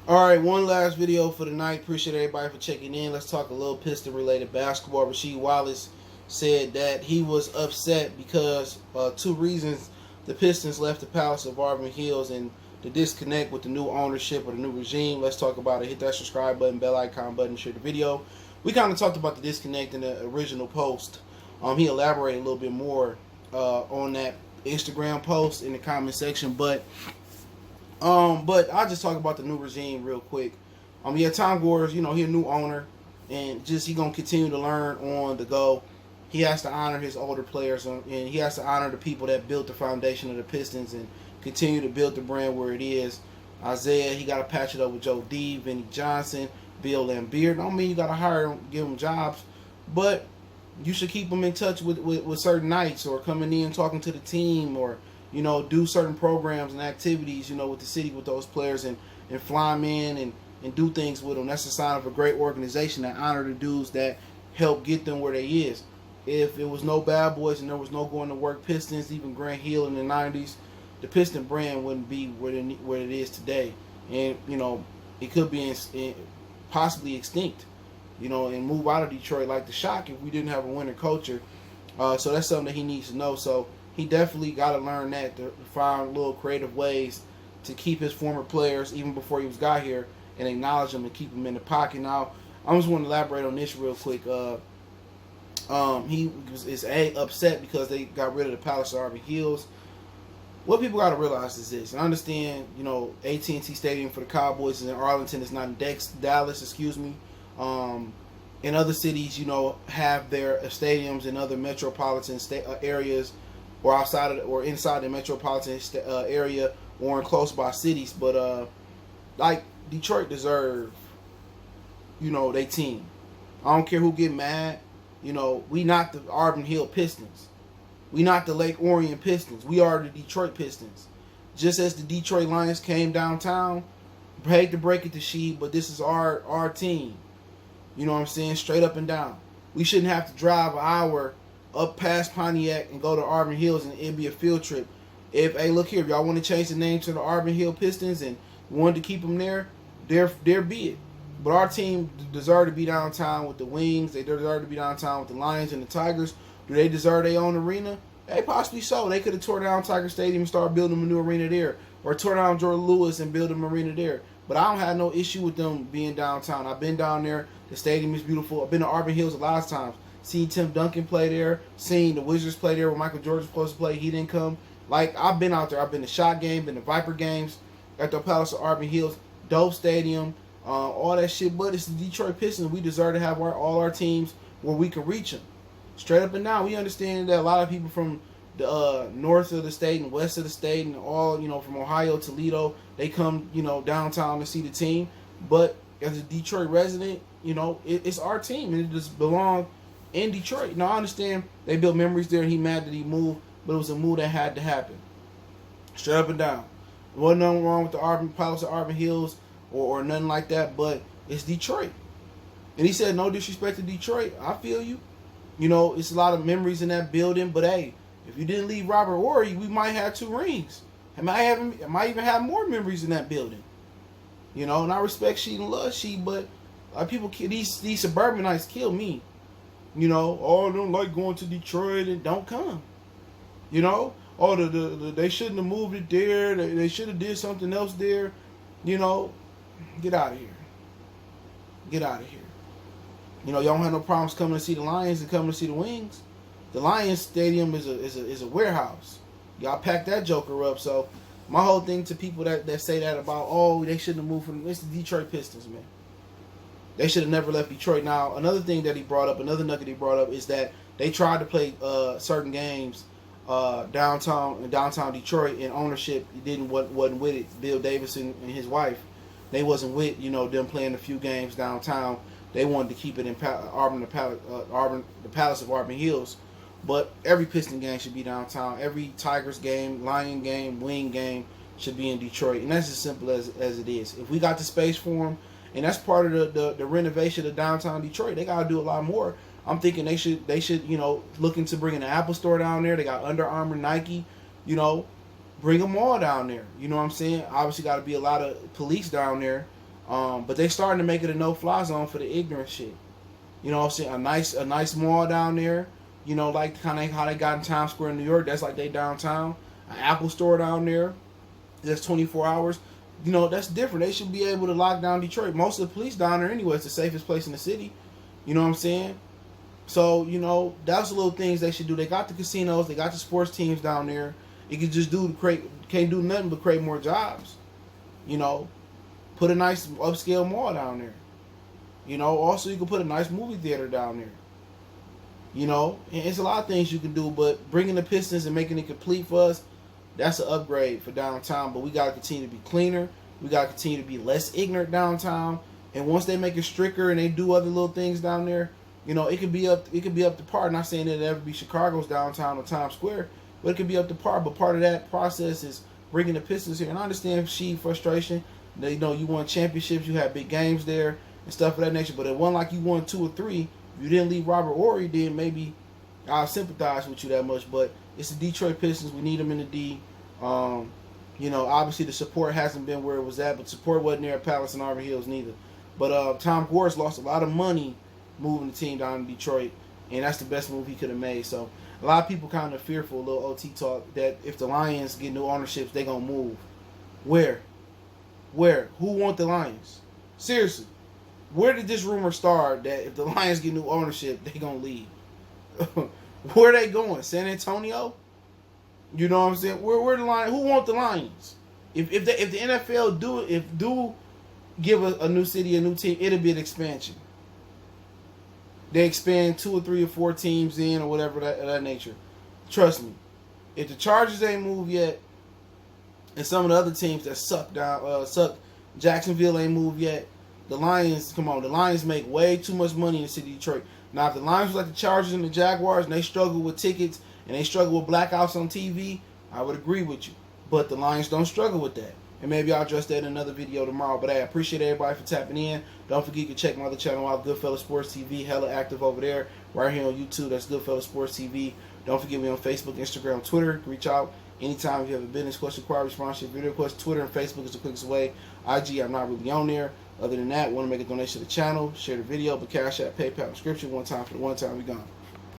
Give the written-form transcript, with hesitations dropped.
All right, one last video for the night. Appreciate everybody for checking in. Let's talk a little Piston-related basketball. Rasheed Wallace said that he was upset because two reasons: the Pistons left the Palace of Auburn Hills and the disconnect with the new ownership or the new regime. Let's talk about it. Hit that subscribe button, bell icon button, share the video. We kind of talked about the disconnect in the original post. He elaborated a little bit more on that Instagram post in the comment section, but I'll just talk about the new regime real quick. Yeah, Tom Gores, he a new owner, and just he gonna continue to learn on the go. He has to honor his older players, and he has to honor the people that built the foundation of the Pistons and continue to build the brand where it is. Isaiah, he got to patch it up with Joe D, Vinny Johnson, Bill Laimbeer. Don't mean you got to hire them, give them jobs, but you should keep them in touch with certain nights or coming in talking to the team or do certain programs and activities, with the city with those players and fly them in and do things with them. That's a sign of a great organization that honor the dudes that help get them where they is. If it was no bad boys and there was no going to work Pistons, even Grant Hill in the 90s, the Piston brand wouldn't be where it is today. And, it could be possibly extinct, and move out of Detroit like the Shock if we didn't have a winning culture. So that's something that he needs to know. So he definitely got to learn that to find little creative ways to keep his former players even before he got here and acknowledge them and keep them in the pocket. Now, I just want to elaborate on this real quick. He is upset because they got rid of the Palace of Auburn Hills. What people got to realize is this, and understand, AT&T Stadium for the Cowboys is in Arlington. It's not in Dallas, excuse me. In other cities, have their stadiums in other metropolitan areas, or outside of or inside the metropolitan area, or in close by cities. But like Detroit deserve, they team. I don't care who get mad. We not the Auburn Hill Pistons. We not the Lake Orion Pistons. We are the Detroit Pistons. Just as the Detroit Lions came downtown, hate to break it to Sheed, but this is our team. You know what I'm saying? Straight up and down. We shouldn't have to drive an hour up past Pontiac and go to Auburn Hills and it'd be a field trip. Hey, look here, if y'all want to change the name to the Auburn Hill Pistons and wanted to keep them there be it. But our team deserve to be downtown with the Wings. They deserve to be downtown with the Lions and the Tigers. Do they deserve their own arena? Hey, possibly so. They could have tore down Tiger Stadium and started building a new arena there. Or tore down Jordan Lewis and build an arena there. But I don't have no issue with them being downtown. I've been down there. The stadium is beautiful. I've been to Auburn Hills a lot of times. Seen Tim Duncan play there. Seen the Wizards play there when Michael Jordan was supposed to play. He didn't come. Like, I've been out there. I've been to Shot Game, been to Viper games at the Palace of Auburn Hills. Dope stadium. All that shit. But it's the Detroit Pistons. We deserve to have all our teams where we can reach them. Straight up and down. We understand that a lot of people from the north of the state and west of the state and all, from Ohio, Toledo, they come, downtown to see the team. But as a Detroit resident, it's our team and it just belongs in Detroit. Now, I understand they built memories there and he mad that he moved, but it was a move that had to happen. Straight up and down. There wasn't nothing wrong with the Palace of Auburn Hills or nothing like that, but it's Detroit. And he said, no disrespect to Detroit. I feel you. It's a lot of memories in that building, but hey, if you didn't leave Robert Horry, we might have 2 rings. I might even have more memories in that building. And I respect Sheed and love Sheed, but these suburbanites kill me. Oh, I don't like going to Detroit and don't come. They shouldn't have moved it there. They should have did something else there. Get out of here. Get out of here. Y'all don't have no problems coming to see the Lions and coming to see the Wings. The Lions Stadium is a warehouse. Y'all pack that joker up. So my whole thing to people that say that about, they shouldn't have moved from, it's the Detroit Pistons, man. They should have never left Detroit. Now, another thing that he brought up, another nugget he brought up is that they tried to play certain games downtown Detroit, and ownership wasn't with it. Bill Davison and his wife, they wasn't with them playing a few games downtown. They wanted to keep it in the Palace of Auburn Hills. But every Piston game should be downtown. Every Tigers game, Lion game, Wing game should be in Detroit. And that's as simple as it is. If we got the space for them, and that's part of the renovation of downtown Detroit, they got to do a lot more. I'm thinking they should look into bringing an Apple store down there. They got Under Armour, Nike, bring them all down there. You know what I'm saying? Obviously got to be a lot of police down there. But they starting to make it a no-fly zone for the ignorant shit. You know what I'm saying? A nice mall down there. You know, like kind of how they got in Times Square in New York. That's like they downtown. An Apple store down there. That's 24 hours. You know, that's different. They should be able to lock down Detroit. Most of the police down there anyway. It's the safest place in the city. You know what I'm saying? So, you know, that's the little things they should do. They got the casinos. They got the sports teams down there. It can just can't do nothing but create more jobs. You know, put a nice upscale mall down there. You know, also you can put a nice movie theater down there. You know, and it's a lot of things you can do, but bringing the Pistons and making it complete for us, that's an upgrade for downtown. But we got to continue to be cleaner. We got to continue to be less ignorant downtown. And once they make it stricter and they do other little things down there, you know, it could be up to par. Not saying that it'll ever be Chicago's downtown or Times Square, but it could be up to par. But part of that process is bringing the Pistons here. And I understand Rasheed frustration. You know, you won championships, you had big games there and stuff of that nature. But it wasn't like you won 2 or 3. If you didn't leave Robert Horry, then maybe I'll sympathize with you that much. But it's the Detroit Pistons. We need them in the D. You know, obviously the support hasn't been where it was at, but support wasn't there at Palace and Auburn Hills neither. But Tom Gore's lost a lot of money moving the team down to Detroit, and that's the best move he could have made. So a lot of people kind of fearful, a little OT talk, that if the Lions get new ownerships, they're going to move. Where? Who want the Lions? Seriously. Where did this rumor start that if the Lions get new ownership, they're going to leave? Where are they going? San Antonio? You know what I'm saying? Where the Lions? Who want the Lions? If the NFL do give a new city, a new team, it'll be an expansion. They expand 2 or 3 or 4 teams in or whatever that nature. Trust me. If the Chargers ain't moved yet, and some of the other teams that suck Jacksonville ain't moved yet, the Lions, come on, the Lions make way too much money in the city of Detroit. Now, if the Lions was like the Chargers and the Jaguars and they struggle with tickets and they struggle with blackouts on TV, I would agree with you. But the Lions don't struggle with that. And maybe I'll address that in another video tomorrow. But I appreciate everybody for tapping in. Don't forget you can check my other channel out, Goodfellas Sports TV. Hella active over there. Right here on YouTube, that's Goodfellas Sports TV. Don't forget me on Facebook, Instagram, Twitter. Reach out anytime if you have a business question, inquiry, response, video question. Twitter and Facebook is the quickest way. IG, I'm not really on there. Other than that, want to make a donation to the channel, share the video, but Cash App, PayPal, subscription, one time for the one time, we gone.